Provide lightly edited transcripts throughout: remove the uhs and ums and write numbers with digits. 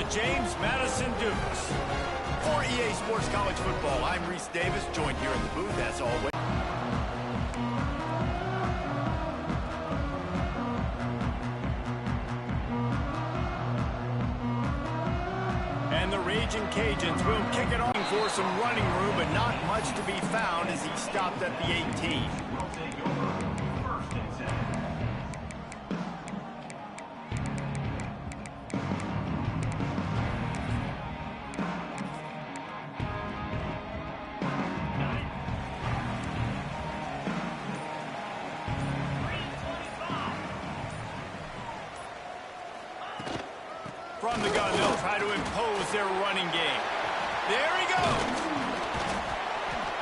James Madison Dukes. For EA Sports College Football, I'm Reese Davis, joined here in the booth as always. And the Raging Cajuns will kick it off for some running room, but not much to be found as he stopped at the 18. From the gun, they'll try to impose their running game. There he goes.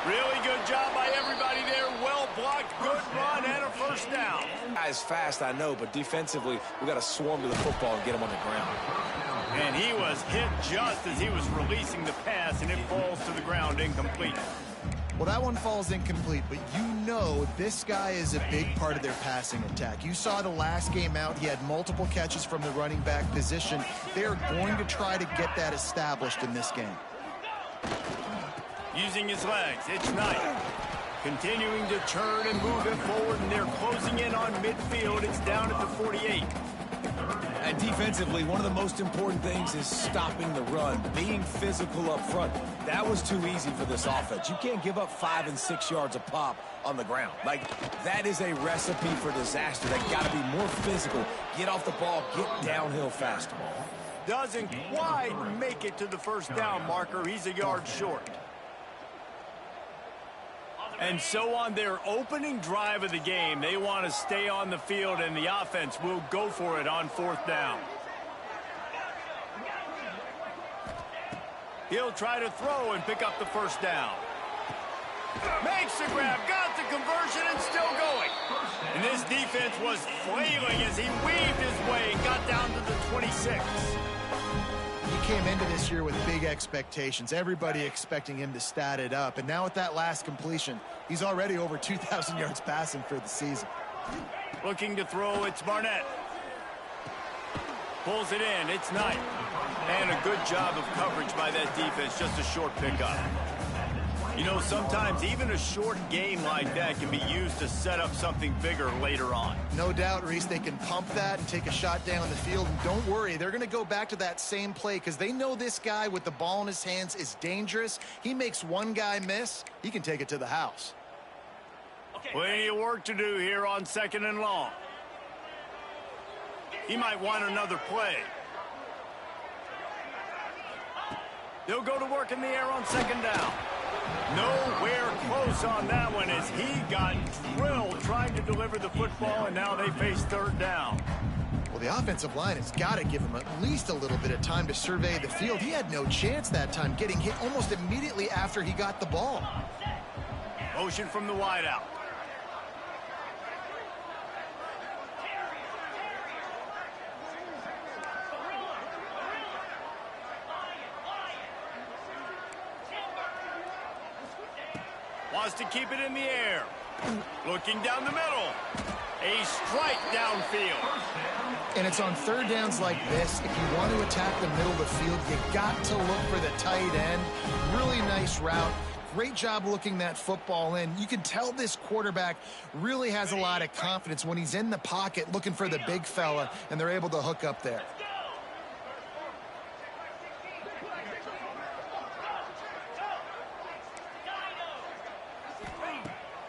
Really good job by everybody there. Well blocked, good run, and a first down. Guy's fast, I know, but defensively, we got to swarm to the football and get him on the ground. And he was hit just as he was releasing the pass, and it falls to the ground incomplete. Well, that one falls incomplete, but you know this guy is a big part of their passing attack. You saw the last game out, he had multiple catches from the running back position. They are going to try to get that established in this game. Using his legs, it's Knight. Continuing to turn and move it forward, and they're closing in on midfield. It's down at the 48. And defensively, one of the most important things is stopping the run, being physical up front. That was too easy for this offense. You can't give up 5 and 6 yards a pop on the ground. Like, that is a recipe for disaster. They got to be more physical, get off the ball, get downhill faster. Doesn't quite make it to the first down marker. He's a yard short. And so on their opening drive of the game, they want to stay on the field, and the offense will go for it on 4th down. He'll try to throw and pick up the first down. Makes the grab, got the conversion, and still going. And this defense was flailing as he weaved his way and got down to the 26. He came into this year with big expectations. Everybody expecting him to stat it up. And now with that last completion, he's already over 2,000 yards passing for the season. Looking to throw, it's Barnett. Pulls it in, it's Knight. And a good job of coverage by that defense, just a short pickup. You know, sometimes even a short game like that can be used to set up something bigger later on. No doubt, Reese, they can pump that and take a shot down the field. And don't worry, they're going to go back to that same play because they know this guy with the ball in his hands is dangerous. He makes one guy miss, he can take it to the house. Plenty of work to do here on 2nd and long. He might want another play. They'll go to work in the air on 2nd down. Nowhere close on that one as he got drilled trying to deliver the football, and now they face 3rd down. Well, the offensive line has got to give him at least a little bit of time to survey the field. He had no chance that time, getting hit almost immediately after he got the ball. Motion from the wideout. Wants to keep it in the air. Looking down the middle. A strike downfield. And it's on 3rd downs like this. If you want to attack the middle of the field, you got to look for the tight end. Really nice route. Great job looking that football in. You can tell this quarterback really has a lot of confidence when he's in the pocket looking for the big fella, and they're able to hook up there.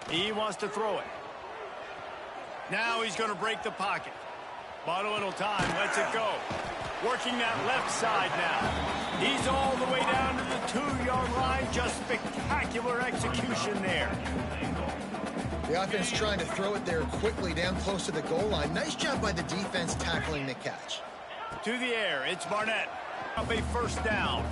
He wants to throw it. Now he's going to break the pocket. Bought a little time, lets it go. Working that left side now. He's all the way down to the 2-yard line. Just spectacular execution there. The offense trying to throw it there quickly down close to the goal line. Nice job by the defense tackling the catch. To the air, it's Barnett. Up a 1st down.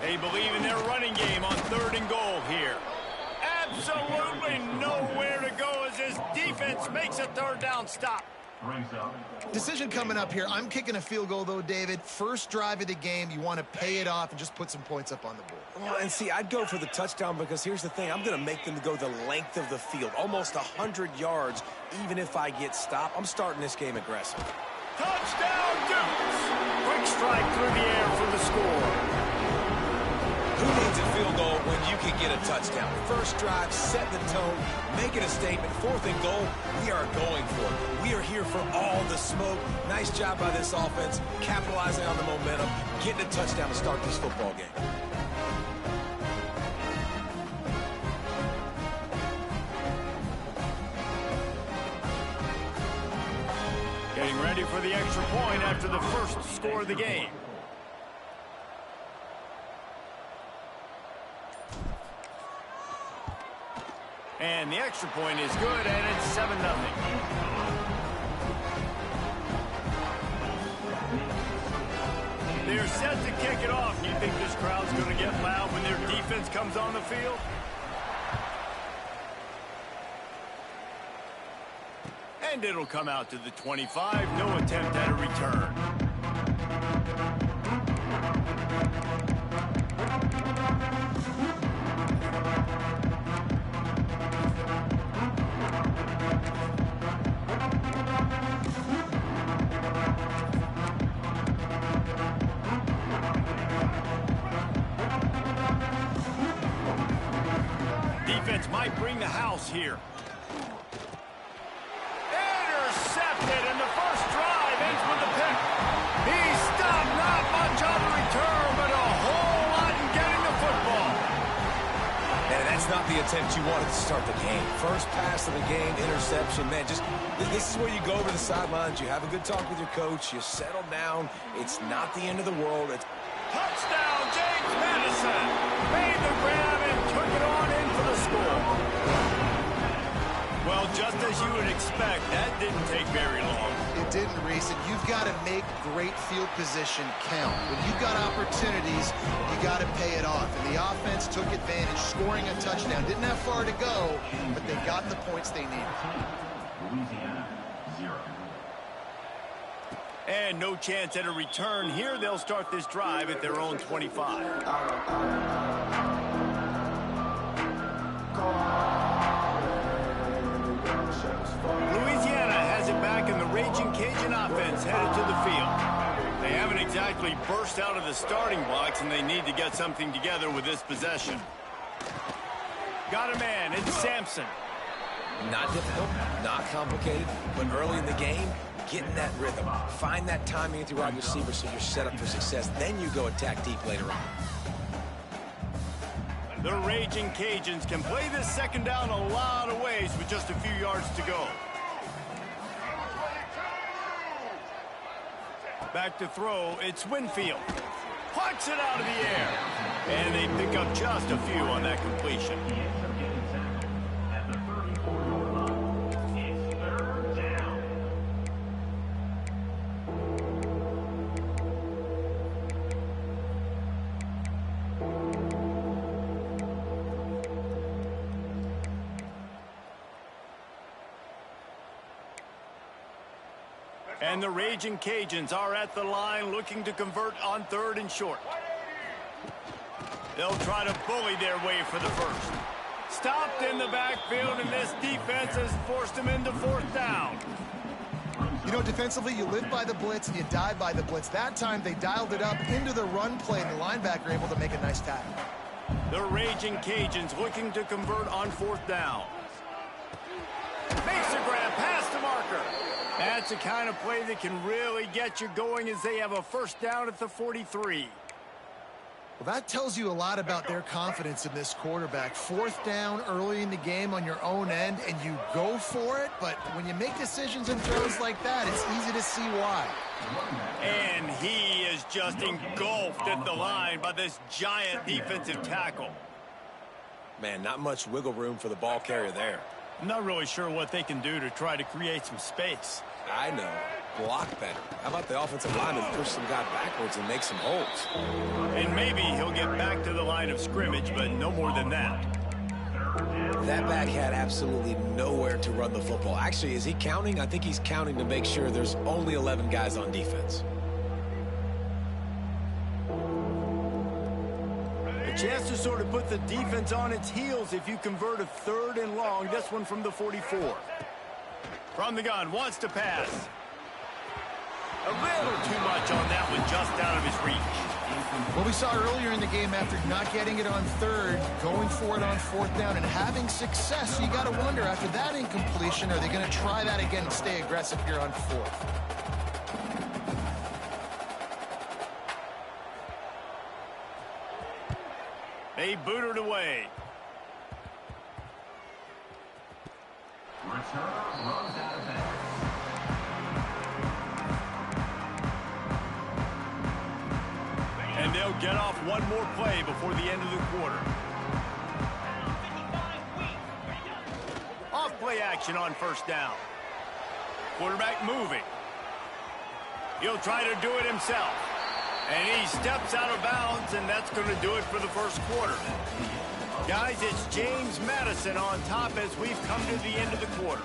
They believe in their running game on 3rd and goal here. Absolutely nowhere to go as this defense makes a 3rd down stop. Decision coming up here. I'm kicking a field goal, though, David. First drive of the game, you want to pay it off and just put some points up on the board. Well, and see, I'd go for the touchdown because here's the thing. I'm going to make them go the length of the field, almost 100 yards, even if I get stopped. I'm starting this game aggressive. Touchdown, Dukes! Quick strike through the air for the score. Who needs a field goal when you can get a touchdown? First drive, set the tone, making a statement. 4th and goal, we are going for it. We are here for all the smoke. Nice job by this offense, capitalizing on the momentum, getting a touchdown to start this football game. Getting ready for the extra point after the first score of the game. And the extra point is good, and it's 7-0. They're set to kick it off. Do you think this crowd's going to get loud when their defense comes on the field? And it'll come out to the 25. No attempt at a return. Defense might bring the house here. Intercepted, and the first drive ends with a pick. He stopped, not much on the return, but a whole lot in getting the football. And that's not the attempt you wanted to start the game. First pass of the game, interception. Man, just this is where you go over the sidelines. You have a good talk with your coach. You settle down. It's not the end of the world. It's Touchdown, James Madison. Made the grab and took it on in for the score. Well, just as you would expect, that didn't take very long. It didn't, Reese, and you've got to make great field position count. When you've got opportunities, you got to pay it off. And the offense took advantage, scoring a touchdown. Didn't have far to go, but they got the points they needed. Louisiana, 0. And no chance at a return here. They'll start this drive at their own 25. Louisiana has it back, and the Raging Cajun offense headed to the field. They haven't exactly burst out of the starting blocks, and they need to get something together with this possession. Got a man. It's Sampson. not difficult, not complicated, but early in the game, getting that rhythm. Find that timing with your wide receiver so you're set up for success. Then you go attack deep later on. The Raging Cajuns can play this second down a lot of ways with just a few yards to go. Back to throw, it's Winfield. Pucks it out of the air. And they pick up just a few on that completion. And the Raging Cajuns are at the line looking to convert on 3rd and short. They'll try to bully their way for the first. Stopped in the backfield, and this defense has forced them into 4th down. You know, defensively, you live by the blitz and you die by the blitz. That time, they dialed it up into the run play, and the linebacker able to make a nice tackle. The Raging Cajuns looking to convert on 4th down. Makes a grab past the marker. That's the kind of play that can really get you going as they have a first down at the 43. Well, that tells you a lot about their confidence in this quarterback. 4th down early in the game on your own end, and you go for it. But when you make decisions and throws like that, it's easy to see why. And he is just engulfed at the line by this giant defensive tackle. Man, not much wiggle room for the ball carrier there. I'm not really sure what they can do to try to create some space. I know. Block better. How about the offensive lineman push some guy backwards and make some holes? And maybe he'll get back to the line of scrimmage, but no more than that. That back had absolutely nowhere to run the football. Actually, is he counting? I think he's counting to make sure there's only 11 guys on defense. A chance to sort of put the defense on its heels if you convert a 3rd and long. This one from the 44. From the gun, wants to pass. A little too much on that one, just out of his reach. Well, we saw earlier in the game, after not getting it on 3rd, going for it on 4th down and having success. So you got to wonder, after that incompletion, are they going to try that again and stay aggressive here on 4th? They booted away. Returner runs out of bounds. And they'll get off one more play before the end of the quarter. Off play action on 1st down. Quarterback moving. He'll try to do it himself. And he steps out of bounds, and that's going to do it for the 1st quarter. Guys, it's James Madison on top as we've come to the end of the quarter.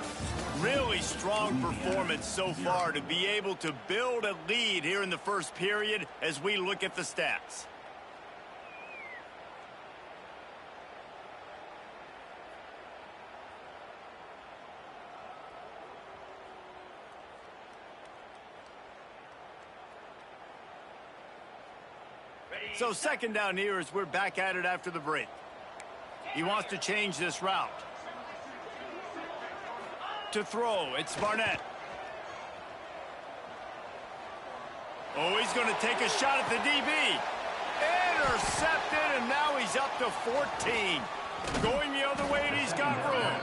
Really strong performance so far to be able to build a lead here in the 1st period as we look at the stats. So 2nd down here as we're back at it after the break. He wants to change this route. To throw, it's Barnett. Oh, he's going to take a shot at the DB. Intercepted, and now he's up to 14. Going the other way, and he's got room.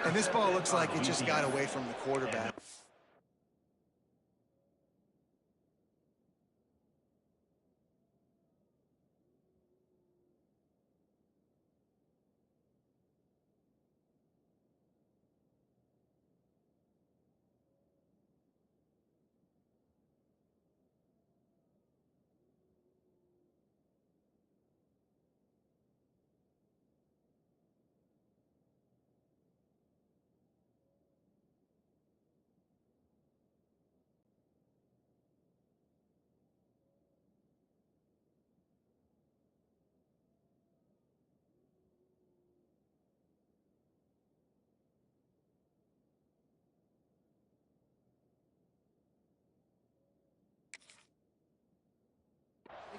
And this ball looks like it just got away from the quarterback.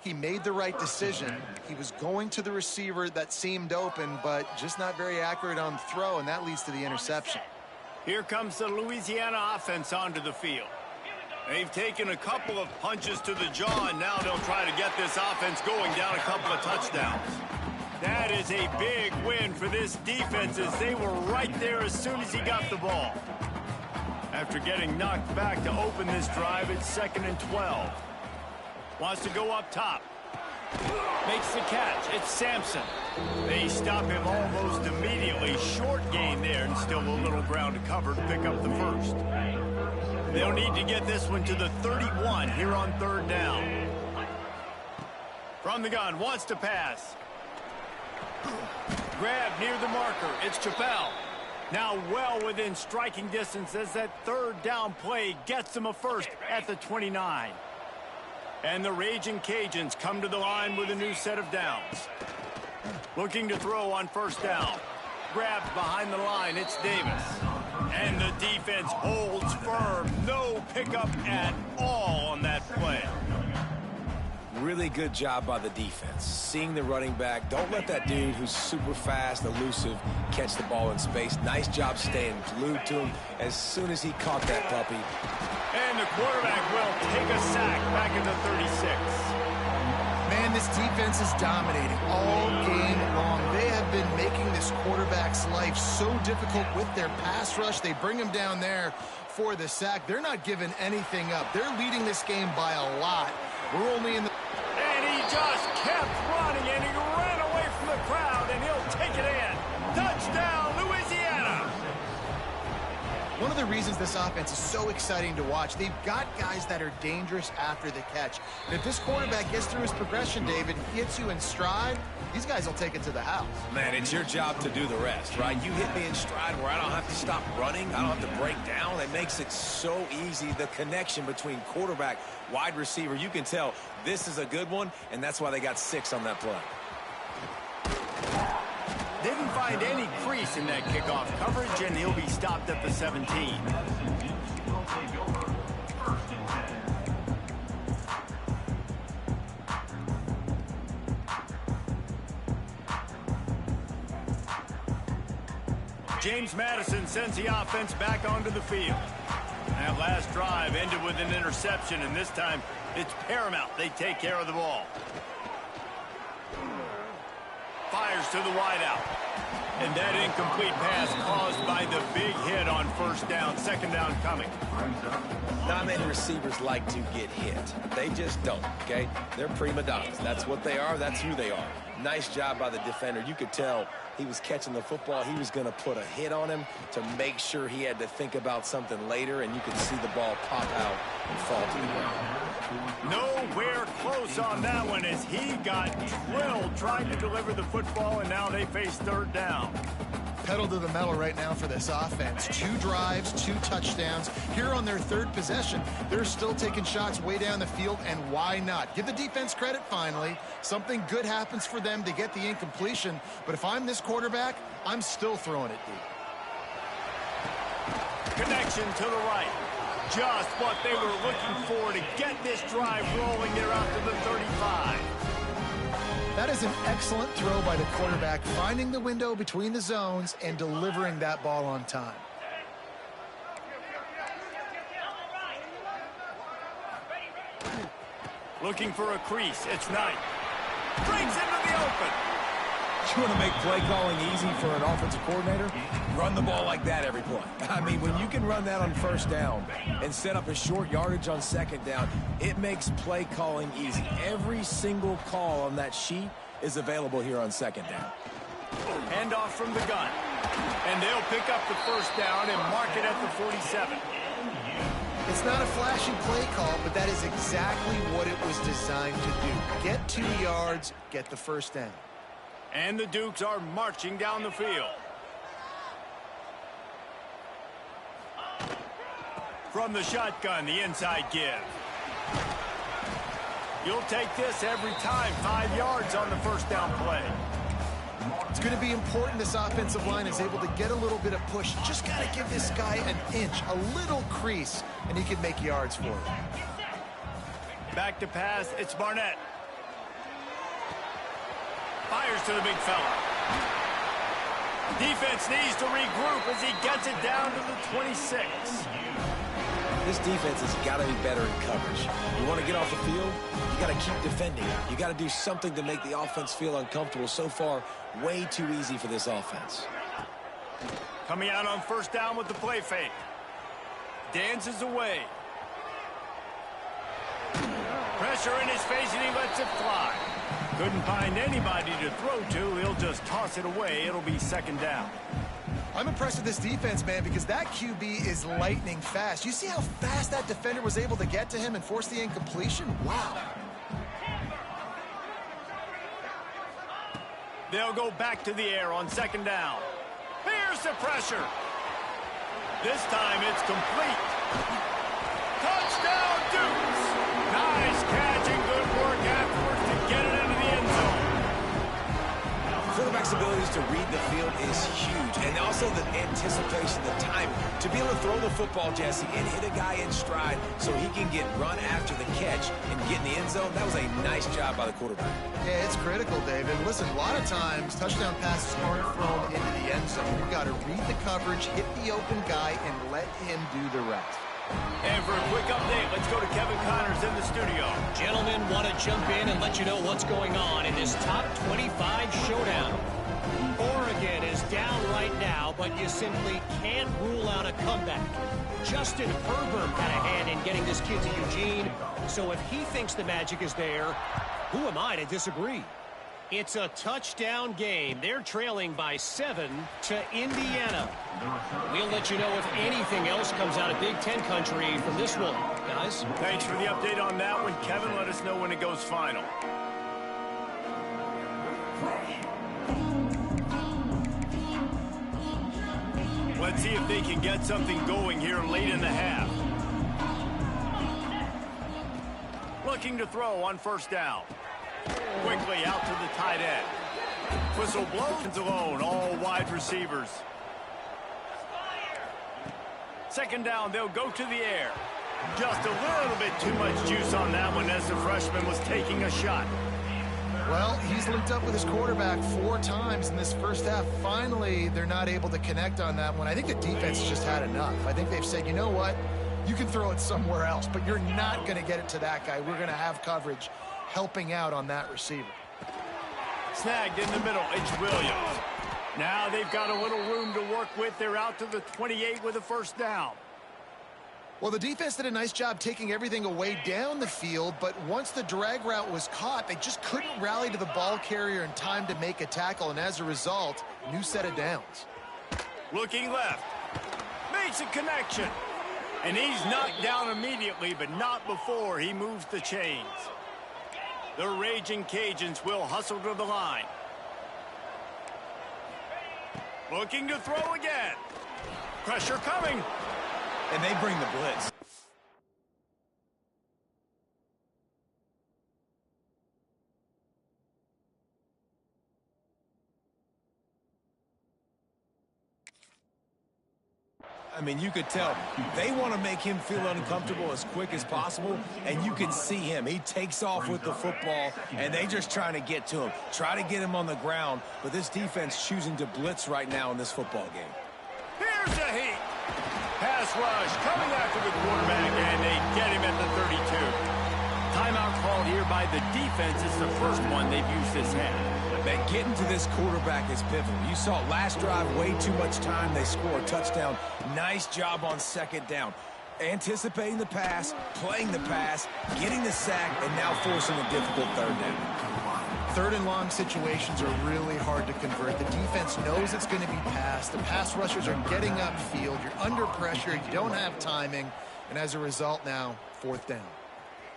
He made the right decision. He was going to the receiver that seemed open, but just not very accurate on the throw, and that leads to the interception. Here comes the Louisiana offense onto the field. They've taken a couple of punches to the jaw, and now they'll try to get this offense going down a couple of touchdowns. That is a big win for this defense as they were right there as soon as he got the ball. After getting knocked back to open this drive, it's 2nd and 12. Wants to go up top. Makes the catch. It's Sampson. They stop him almost immediately. Short gain there, and still a little ground to cover to pick up the 1st. They'll need to get this one to the 31 here on 3rd down. From the gun, wants to pass. Grab near the marker. It's Chappelle. Now well within striking distance as that 3rd down play gets them a 1st at the 29. And the Raging Cajuns come to the line with a new set of downs. Looking to throw on 1st down. Grabbed behind the line, it's Davis. And the defense holds firm. No pickup at all on that play. Really good job by the defense. Seeing the running back. Don't let that dude who's super fast, elusive, catch the ball in space. Nice job staying glued to him as soon as he caught that puppy. And the quarterback will take a sack back in the 36. Man, this defense is dominating all game long. They have been making this quarterback's life so difficult with their pass rush. They bring him down there for the sack. They're not giving anything up. They're leading this game by a lot. We're only in the... And he just kept running, and he ran away from the crowd, and he'll take it in. Touchdown, Louisiana! One of the the reasons this offense is so exciting to watch. They've got guys that are dangerous after the catch. And if this quarterback gets through his progression, David, gets you in stride, these guys will take it to the house. Man, it's your job to do the rest, right? You hit me in stride where I don't have to stop running. I don't have to break down. It makes it so easy. The connection between quarterback, wide receiver, you can tell this is a good one, and that's why they got 6 on that play. Didn't find any crease in that kickoff coverage, and he'll be stopped at the 17. James Madison sends the offense back onto the field. That last drive ended with an interception, and this time it's paramount they take care of the ball. Fires to the wideout. And that incomplete pass caused by the big hit on first down. Second down coming. Not many receivers like to get hit. They just don't, okay? They're prima donnas. That's what they are. That's who they are. Nice job by the defender. You could tell he was catching the football. He was going to put a hit on him to make sure he had to think about something later, and you could see the ball pop out and fall to the ground. Nowhere close on that one as he got drilled trying to deliver the football, and now they face third down. Pedal to the metal right now for this offense. 2 drives, 2 touchdowns. Here on their 3rd possession, they're still taking shots way down the field, and why not? Give the defense credit finally. Something good happens for them to get the incompletion, but if I'm this quarterback, I'm still throwing it deep. Connection to the right. Just what they were looking for to get this drive rolling there out to the 35. That is an excellent throw by the quarterback, finding the window between the zones and delivering that ball on time. Looking for a crease. It's Knight. Brings into the open. You want to make play calling easy for an offensive coordinator? Run the ball like that every play. I mean, when you can run that on first down and set up a short yardage on second down, it makes play calling easy. Every single call on that sheet is available here on second down. Handoff from the gun. And they'll pick up the first down and mark it at the 47. It's not a flashy play call, but that is exactly what it was designed to do. Get 2 yards, get the first down. And the Dukes are marching down the field. From the shotgun, the inside give. You'll take this every time. 5 yards on the first down play. It's going to be important this offensive line is able to get a little bit of push. Just got to give this guy an inch, a little crease, and he can make yards for it. Back to pass, it's Barnett. Fires to the big fella. Defense needs to regroup as he gets it down to the 26. This defense has got to be better in coverage. You want to get off the field, you got to keep defending. You got to do something to make the offense feel uncomfortable. So far, way too easy for this offense. Coming out on first down with the play fake. Dances away. Pressure in his face, and he lets it fly. Couldn't find anybody to throw to. He'll just toss it away. It'll be second down. I'm impressed with this defense, man, because that QB is lightning fast. You see how fast that defender was able to get to him and force the incompletion? Wow. They'll go back to the air on second down. Here's the pressure. This time it's complete. Touchdown, Dukes! Nice catch and good work afterwards to get it into the end zone. Quarterback's abilities to read the field is huge, and also the anticipation, the time to be able to throw the football, Jesse, and hit a guy in stride so he can get run after the catch and get in the end zone. That was a nice job by the quarterback. Yeah, it's critical, David. Listen, a lot of times touchdown passes aren't thrown into the end zone. You've got to read the coverage, hit the open guy, and let him do the rest. And for a quick update, let's go to Kevin Connors in the studio. Gentlemen, want to jump in and let you know what's going on in this top 25 showdown. Oregon is down right now, but you simply can't rule out a comeback. Justin Herbert had a hand in getting this kid to Eugene, so if he thinks the magic is there, who am I to disagree? It's a touchdown game. They're trailing by 7 to Indiana. We'll let you know if anything else comes out of Big Ten country from this one, guys. Thanks for the update on that one, Kevin. Let us know when it goes final. Let's see if they can get something going here late in the half. Looking to throw on first down. Quickly out to the tight end. Whistle blows alone, all wide receivers. Second down, they'll go to the air. Just a little bit too much juice on that one as the freshman was taking a shot. Well, he's linked up with his quarterback 4 times in this first half. Finally, they're not able to connect on that one. I think the defense just had enough. I think they've said, you know what? You can throw it somewhere else, but you're not going to get it to that guy. We're going to have coverage helping out on that receiver. Snagged in the middle, it's Williams. Now they've got a little room to work with. They're out to the 28 with a first down. Well, the defense did a nice job taking everything away down the field, but once the drag route was caught, they just couldn't rally to the ball carrier in time to make a tackle, and as a result, new set of downs. Looking left. Makes a connection. And he's knocked down immediately, but not before he moves the chains. The Raging Cajuns will hustle to the line. Looking to throw again. Pressure coming. And they bring the blitz. I mean, you could tell they want to make him feel uncomfortable as quick as possible, and you can see him. He takes off with the football, and they just trying to get to him, try to get him on the ground, but this defense choosing to blitz right now in this football game. Here's the heat. Pass rush coming after the quarterback, and they get him at the 32. Timeout called here by the defense. It's the first one they've used this half. Man, getting to this quarterback is pivotal. You saw last drive, way too much time. They score a touchdown. Nice job on second down. Anticipating the pass, playing the pass, getting the sack, and now forcing a difficult third down. Third and long situations are really hard to convert. The defense knows it's going to be passed. The pass rushers are getting upfield. You're under pressure. You don't have timing. And as a result now, fourth down.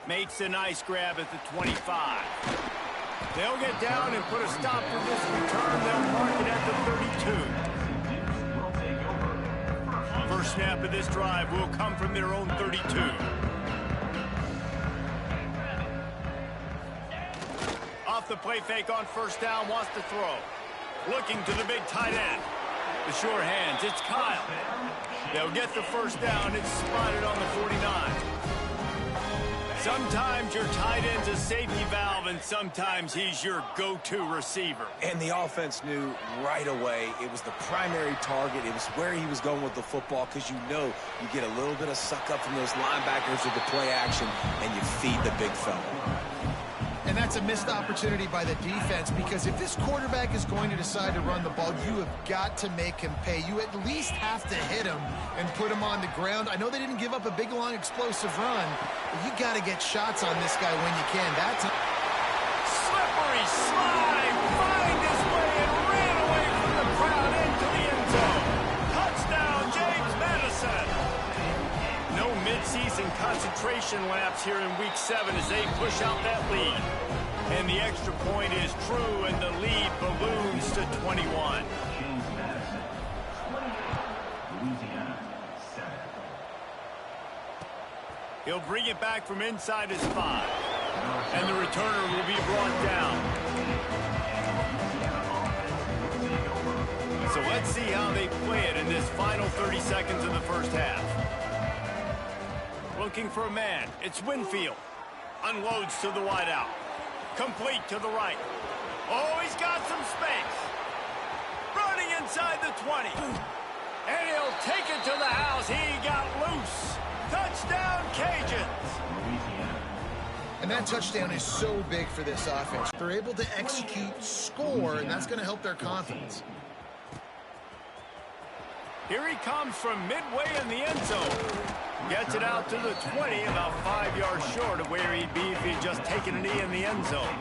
Makes a nice grab at the 25. They'll get down and put a stop to this return. They'll mark it at the 32. First snap of this drive will come from their own 32. Off the play fake on first down, wants to throw. Looking to the big tight end. The sure hands, it's Kyle. They'll get the first down. It's spotted on the 49. Sometimes your tight end's a safety valve, and sometimes he's your go-to receiver. And the offense knew right away it was the primary target. It was where he was going with the football, because you know you get a little bit of suck up from those linebackers with the play action, and you feed the big fella. And that's a missed opportunity by the defense, because if this quarterback is going to decide to run the ball, you have got to make him pay. You at least have to hit him and put him on the ground. I know they didn't give up a big, long, explosive run, but you got to get shots on this guy when you can. That's a slippery slide, find his way and ran away from the crowd into the end zone. Touchdown, James Madison. No midseason concentration laps here in Week 7 as they push out that lead. And the extra point is true, and the lead balloons to 21. He'll bring it back from inside his 5. And the returner will be brought down. So let's see how they play it in this final 30 seconds of the first half. Looking for a man. It's Winfield. Unloads to the wideout. Complete to the right. Oh, he's got some space. Running inside the 20. And he'll take it to the house. He got loose. Touchdown, Cajuns. And that touchdown is so big for this offense. They're able to execute, score, and that's going to help their confidence. Here he comes from midway in the end zone. Gets it out to the 20, about 5 yards short of where he'd be if he'd just taken a knee in the end zone.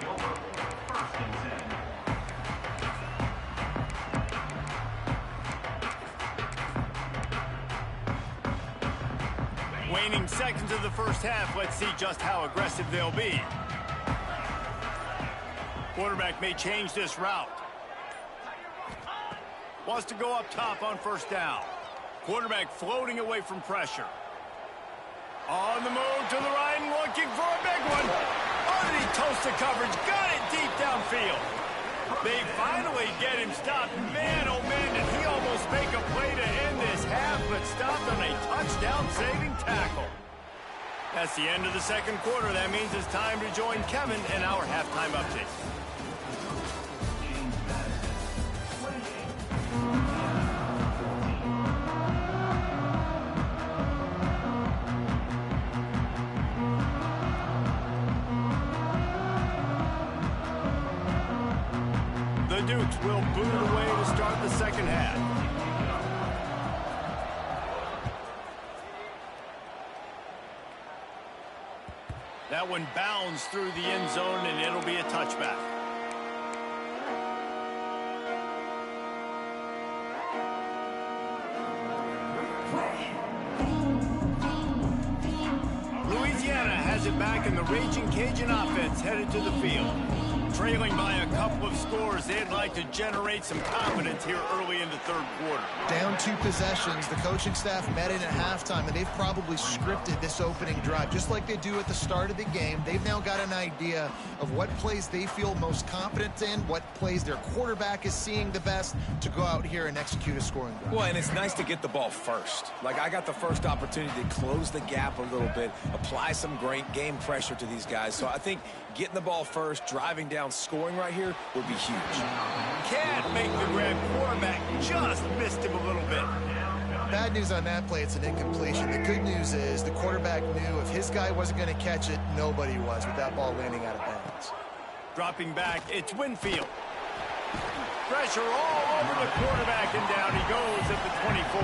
Waning seconds of the first half. Let's see just how aggressive they'll be. Quarterback may change this route. Wants to go up top on first down. Quarterback floating away from pressure. On the move to the right and looking for a big one. Oh, did he toast the coverage? Got it deep downfield. They finally get him stopped. Man, oh man, did he almost make a play to end this half, but stopped on a touchdown-saving tackle. That's the end of the second quarter. That means it's time to join Kevin in our halftime update. The Dukes will boot it away to start the second half. That one bounds through the end zone, and it'll be a touchback. Louisiana has it back, and the Raging Cajun offense headed to the field. Trailing by a couple of scores, they'd like to generate some confidence here early in the third quarter. Down 2 possessions, the coaching staff met in at halftime, and they've probably scripted this opening drive. Just like they do at the start of the game, they've now got an idea of what plays they feel most confident in, what plays their quarterback is seeing the best to go out here and execute a scoring drive. Well, and it's nice to get the ball first. Like, I got the first opportunity to close the gap a little bit, apply some great game pressure to these guys. So I think getting the ball first, driving down, scoring right here would be huge. Can't make the grab. Quarterback just missed him a little bit. Bad news on that play, it's an incompletion. The good news is the quarterback knew if his guy wasn't going to catch it, nobody was with that ball landing out of bounds. Dropping back, it's Winfield. Pressure all over the quarterback, and down he goes at the 24.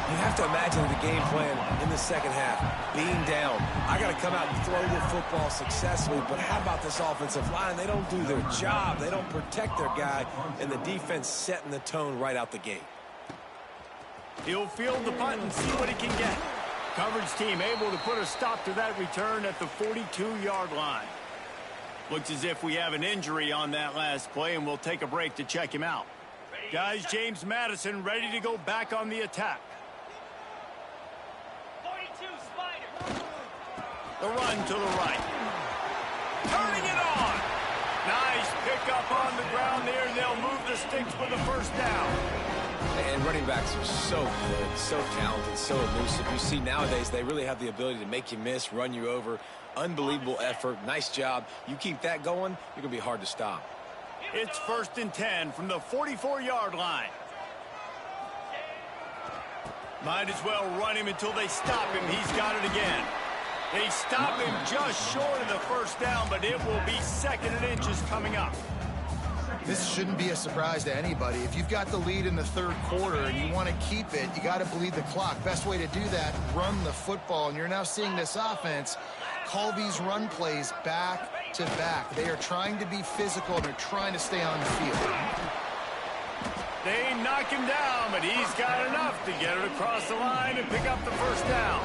You have to imagine the game plan in the second half, being down. I got to come out and throw the football successfully, but how about this offensive line? They don't do their job. They don't protect their guy, and the defense setting the tone right out the gate. He'll field the punt and see what he can get. Coverage team able to put a stop to that return at the 42-yard line. Looks as if we have an injury on that last play, and we'll take a break to check him out. Guys, James Madison ready to go back on the attack. 42 Spider. The run to the right. Turning it on. Nice pickup on the ground there. They'll move the sticks for the first down. And running backs are so good, so talented, so elusive. You see nowadays they really have the ability to make you miss, run you over. Unbelievable effort. Nice job. You keep that going, you're going to be hard to stop. It's 1st and 10 from the 44-yard line. Might as well run him until they stop him. He's got it again. They stop him just short of the first down, but it will be 2nd and inches coming up. This shouldn't be a surprise to anybody. If you've got the lead in the third quarter and you want to keep it, you got to bleed the clock. Best way to do that, run the football. And you're now seeing this offense call these run plays back to back. They are trying to be physical, and they're trying to stay on the field. They knock him down, but he's got enough to get it across the line and pick up the first down.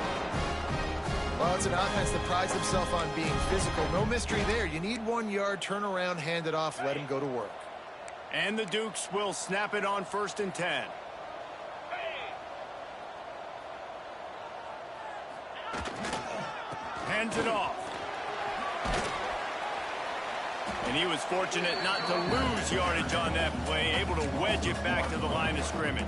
Well, it's an offense that prides itself on being physical. No mystery there. You need 1 yard, turn around, hand it off, let him go to work. And the Dukes will snap it on 1st and 10. Hands it off. And he was fortunate not to lose yardage on that play, able to wedge it back to the line of scrimmage.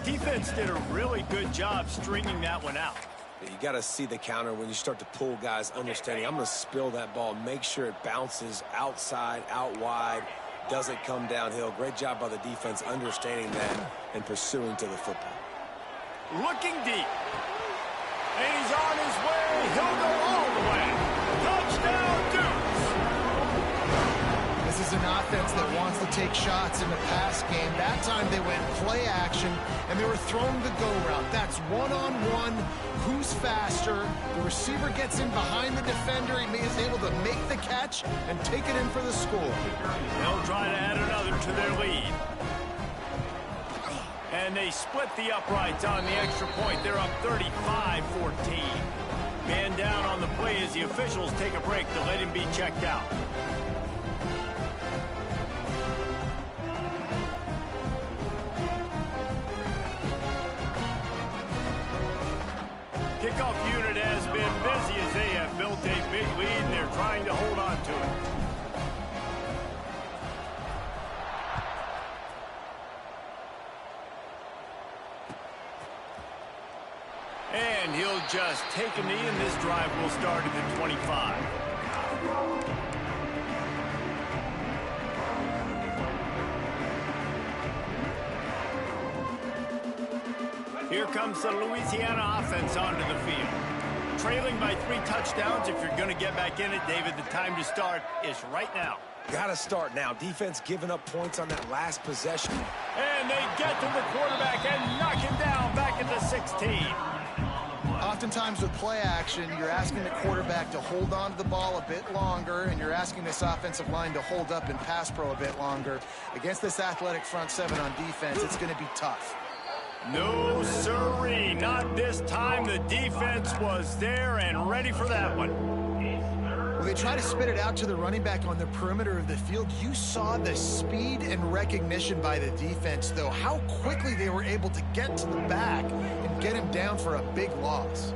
Defense did a really good job stringing that one out. You got to see the counter when you start to pull guys, understanding I'm going to spill that ball, make sure it bounces outside, out wide, doesn't come downhill. Great job by the defense understanding that and pursuing to the football. Looking deep. And he's on his way. He'll go all the way. Touchdown, Dukes. This is an offense that wants to take shots in the pass game. That time they went play action, and they were throwing the go route. That's one-on-one. Who's faster? The receiver gets in behind the defender. He is able to make the catch and take it in for the score. They'll try to add another to their lead. And they split the uprights on the extra point. They're up 35-14. Man down on the play as the officials take a break to let him be checked out. Kickoff unit has been busy as they have built a big lead and they're trying to hold on to it. And he'll just take a knee, and this drive will start at the 25. Here comes the Louisiana offense onto the field. Trailing by 3 touchdowns. If you're going to get back in it, David, the time to start is right now. Got to start now. Defense giving up points on that last possession. And they get to the quarterback and knock him down back at the 16. Oftentimes with play action, you're asking the quarterback to hold on to the ball a bit longer, and you're asking this offensive line to hold up in pass pro a bit longer. Against this athletic front seven on defense, it's going to be tough. No, sirree. Not this time. The defense was there and ready for that one. When they try to spit it out to the running back on the perimeter of the field, you saw the speed and recognition by the defense, though. How quickly they were able to get to the back and get him down for a big loss.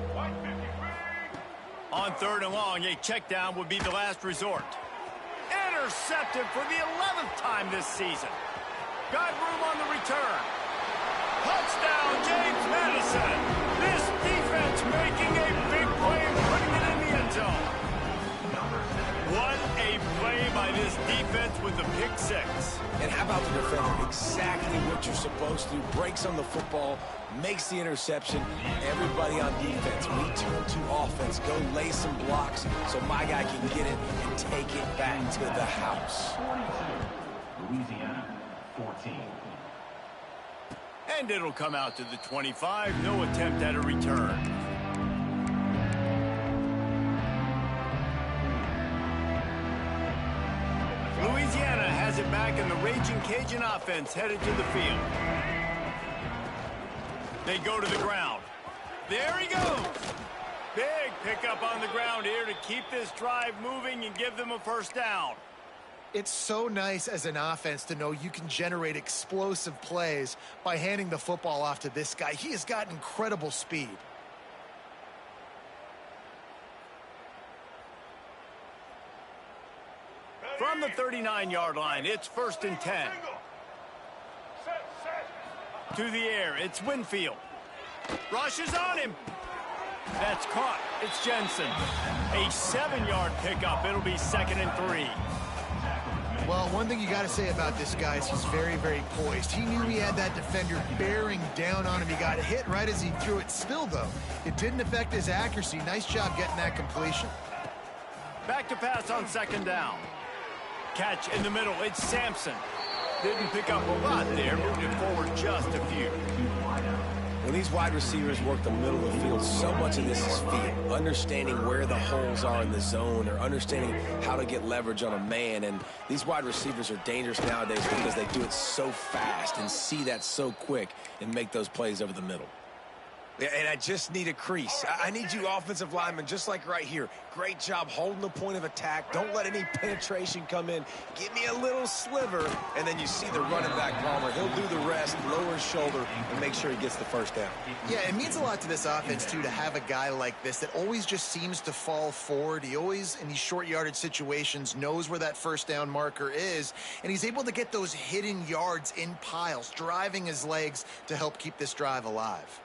On 3rd and long, a check down would be the last resort. Intercepted for the 11th time this season. Got room on the return. Touchdown, James Madison. This defense making a big play and putting it in the end zone. What a play by this defense with the pick 6. And how about the defender? Exactly what you're supposed to do. Breaks on the football, makes the interception. Everybody on defense, we turn to offense. Go lay some blocks so my guy can get it and take it back to the house. 42, Louisiana, 14. And it'll come out to the 25. No attempt at a return. Louisiana has it back, and the Raging Cajun offense headed to the field. They go to the ground. There he goes. Big pickup on the ground here to keep this drive moving and give them a first down. It's so nice as an offense to know you can generate explosive plays by handing the football off to this guy. He has got incredible speed. From the 39-yard line, it's 1st and 10. To the air, it's Winfield. Rushes on him. That's caught. It's Jensen. A 7-yard pickup. It'll be 2nd and 3. Well, one thing you got to say about this guy is he's very, very poised. He knew he had that defender bearing down on him. He got hit right as he threw it. Still, though, it didn't affect his accuracy. Nice job getting that completion. Back to pass on 2nd down. Catch in the middle. It's Sampson. Didn't pick up a lot there. Moved it forward just a few. When these wide receivers work the middle of the field, so much of this is feel. Understanding where the holes are in the zone or understanding how to get leverage on a man. And these wide receivers are dangerous nowadays because they do it so fast and see that so quick and make those plays over the middle. Yeah, and I just need a crease. I need you offensive linemen, just like right here. Great job holding the point of attack. Don't let any penetration come in. Give me a little sliver, and then you see the running back Palmer. He'll do the rest, lower his shoulder, and make sure he gets the first down. Yeah, it means a lot to this offense, too, to have a guy like this that always just seems to fall forward. He always, in these short yardage situations, knows where that first down marker is, and he's able to get those hidden yards in piles, driving his legs to help keep this drive alive.